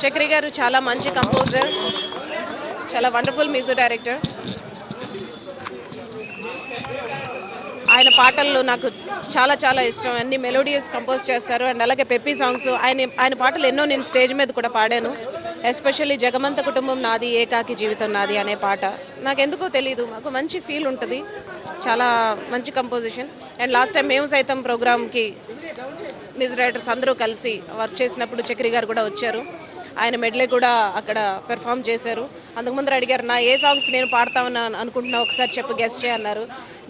చక్రి గారు చాలా మంచి కంపోజర్, చాలా వండర్ఫుల్ మ్యూజిక్ డైరెక్టర్. ఆయన పాటల్లో నాకు చాలా చాలా ఇష్టం. అన్ని మెలోడియస్ కంపోజ్ చేస్తారు అండ్ అలాగే పెప్పీ సాంగ్స్. ఆయన పాటలు ఎన్నో నేను స్టేజ్ మీద కూడా పాడాను. ఎస్పెషల్లీ జగమంత కుటుంబం నాది ఏకాకి జీవితం నాది అనే పాట నాకు ఎందుకో తెలీదు, మాకు మంచి ఫీల్ ఉంటుంది. చాలా మంచి కంపోజిషన్. అండ్ లాస్ట్ టైం మేము సైతం ప్రోగ్రామ్కి మ్యూజిక్ డైరెక్టర్స్ అందరూ కలిసి వర్క్ చేసినప్పుడు చక్రి గారు కూడా వచ్చారు. ఆయన మెడ్లే కూడా అక్కడ పెర్ఫామ్ చేశారు. అందుకు ముందర అడిగారు, నా ఏ సాంగ్స్ నేను పాడతామని అనుకుంటున్నా, ఒకసారి చెప్పు, గెస్ట్ చేయన్నారు.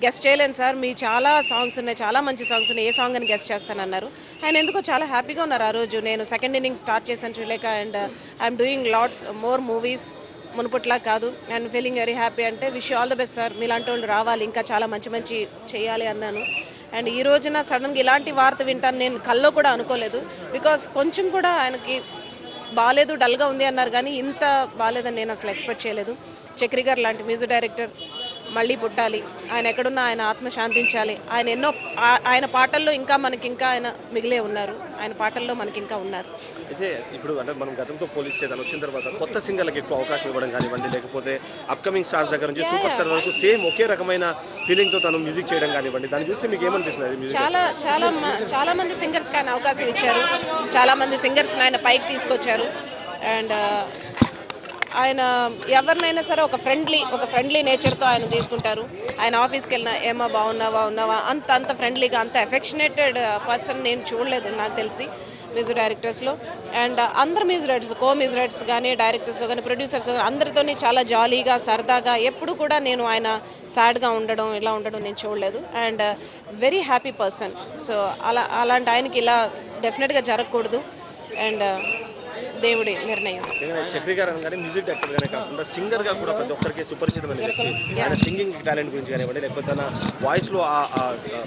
గెస్ట్ చేయలేను సార్, మీ చాలా సాంగ్స్ ఉన్నాయి, చాలా మంచి సాంగ్స్ ఉన్నాయి, ఏ సాంగ్ అని గెస్ట్ చేస్తానన్నారు. ఆయన ఎందుకో చాలా హ్యాపీగా ఉన్నారు ఆ రోజు. నేను సెకండ్ ఇన్నింగ్ స్టార్ట్ చేశాను Srilekha and I'm doing lot more movies, మునుపట్లా కాదు, అండ్ ఫీలింగ్ వెరీ హ్యాపీ. అంటే wish all the best sir, మీలాంటి వాళ్ళు రావాలి, ఇంకా చాలా మంచి మంచి చేయాలి అన్నాను. అండ్ ఈ రోజున సడన్గా ఇలాంటి వార్త వింటాను నేను కల్లో కూడా అనుకోలేదు. బికాస్ కొంచెం కూడా ఆయనకి బాగాలేదు, డల్గా ఉంది అన్నారు, కానీ ఇంత బాగాలేదని నేను అసలు ఎక్స్పెక్ట్ చేయలేదు. చక్రి గారు లాంటి మ్యూజిక్ డైరెక్టర్ మళ్ళీ పుట్టాలి, ఆయన ఎక్కడున్నా ఆయన ఆత్మ శాంతించాలి. ఆయన ఎన్నో ఆయన పాటల్లో ఇంకా మనకి ఇంకా ఆయన మిగిలే ఉన్నారు, ఆయన పాటల్లో మనకి ఇంకా ఉన్నారు. అయితే ఇప్పుడు అంటే మనం గతంతో పోలిస్తే తను వచ్చిన తర్వాత కొత్త సింగర్లకు ఎక్కువ అవకాశం ఇవ్వడం కానివ్వండి, లేకపోతే అప్కమింగ్ స్టార్స్ దగ్గర నుంచి సూపర్ స్టార్ వరకు సేమ్ ఒకే రకమైన ఫీలింగ్తో తను మ్యూజిక్ చేయడం కానివ్వండి, దాన్ని చూస్తే మీకు ఏమనిపిస్తుంది? చాలా మంది సింగర్స్కి ఆయన అవకాశం ఇచ్చారు, చాలా మంది సింగర్స్ని ఆయన పైకి తీసుకొచ్చారు. అండ్ ఆయన ఎవరినైనా సరే ఒక ఫ్రెండ్లీ నేచర్తో ఆయన తీసుకుంటారు. ఆయన ఆఫీస్కి వెళ్ళినా ఏమో బాగున్నావా అంత ఫ్రెండ్లీగా, అంత ఎఫెక్షనేటెడ్ పర్సన్ నేను చూడలేదు నాకు తెలిసి మ్యూజిక్ డైరెక్టర్స్లో. అండ్ అందరు మ్యూజిక్ డైరెక్టర్స్, కో మ్యూజిక్ డైరెక్టర్స్ కానీ, డైరెక్టర్స్తో కానీ, ప్రొడ్యూసర్స్ కానీ అందరితోని చాలా జాలీగా సరదాగా, ఎప్పుడు కూడా నేను ఆయన సాడ్గా ఉండడం ఇలా ఉండడం నేను చూడలేదు. And very happy person. So అలాంటి ఆయనకి ఇలా డెఫినెట్గా జరగకూడదు. అండ్ దేవుడి నిర్ణయం. చక్రి గారు అనగానే మ్యూజిక్ డైరెక్టర్ గానే కాకుండా సింగర్ గా కూడా ప్రతి ఒక్కరికి సుపరిచితమైన వ్యక్తి. ఆయన సింగింగ్ టాలెంట్ గురించి కానివ్వండి, లేకపోతే తన వాయిస్ లో ఆ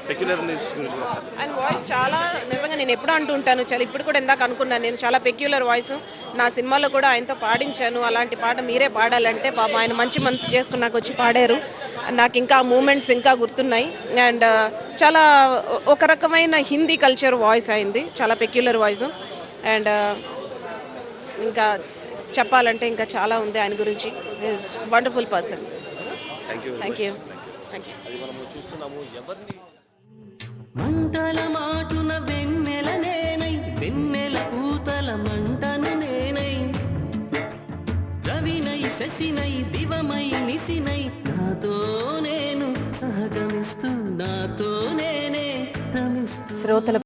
పెక్యులర్నెస్ గురించి. ఆయన వాయిస్ చాలా నిజంగా నేను ఎప్పుడు అంటూ ఉంటాను, చాలా ఇప్పుడు కూడా ఇందాక అనుకున్నాను, నేను చాలా పెక్యులర్ వాయిస్, నా సినిమాలో కూడా ఆయనతో పాడించాను. అలాంటి పాట మీరే పాడాలంటే పాప ఆయన మంచి మనసు చేసుకుని నాకు వచ్చి పాడారు. నాకు ఇంకా మూమెంట్స్ ఇంకా గుర్తున్నాయి. అండ్ చాలా ఒక రకమైన హిందీ కల్చర్ వాయిస్ అయింది, చాలా పెక్యులర్ వాయిస్. అండ్ ఇంకా చెప్పాలంటే ఇంకా చాలా ఉంది ఆయన గురించి. Is wonderful person. Thank you. మంటల మాటున వెన్నెల నేనై, వెన్నెల పూతల మంటను నేనై, రవినై శశినై దివమై నిశినై, నాతో నేను సహగమిస్తూ నాతో నేనే రమిస్తూ.